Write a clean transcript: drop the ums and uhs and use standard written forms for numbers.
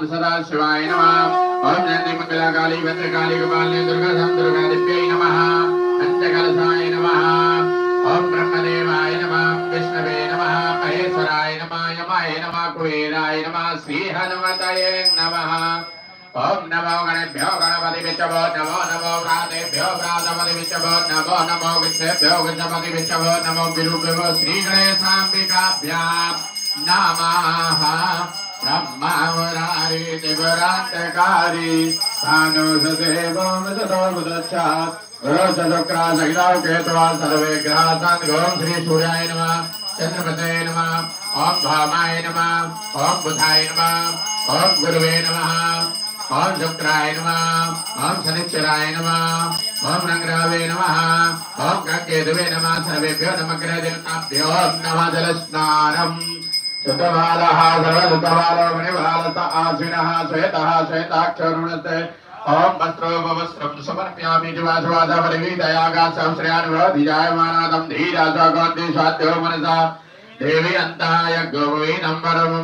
सदा शिवाय नमः। ओम जयंती मंगला काली भद्रकाली कपालिनी दुर्गा दुर्गा दिव्यै नमः। पंचकलशाय नमः। ओम ब्रह्मदेवाय नमः। विष्णवे नमः। महेश्वराय नमः। यमाय नमः। कुबेराय नमः। श्री हनुमतये नमः। ओम नमो गणेभ्यो गणपतिभ्यो नमो नमो प्रातेभ्यो प्रातपतिभ्यो नमो नमो विष्णुभ्यो विष्णुपतिभ्यो नमो विरुभ्यो श्री गणेशाम्बिकाभ्यां नमः। ब्रह्मावरारी दिवरांतकारी सानो सदेवो मजतो बुदच्चात् गुरुचक्रा सहिताव केतवा सर्वे ग्रहान् ओम श्री सूर्याय नमः। चंद्रपते नमः। ओम भामाय नमः। ओम बुधाय नमः। ओम गुरुवे नमः। ओम शुक्राय नमः। ओम शनिश्चराय नमः। ओम रंगरावे नमः। ओम गंगेतवे नमः। सर्वेभ्यो नमः देवताभ्यो नमः। जलस्नानम् शुद्धबालः सर्वदुतबालो मणिबालत आश्विनः श्वेतः श्वेताक्षरुणते ओम वस्त्रं समर्पयामि जुवासवादपरिवीतयागासं श्रेयानुरोधिजायमानादं धीरासगोन्ति स्वाद्यो मनसा देवी अन्ताय गोविनं परमम्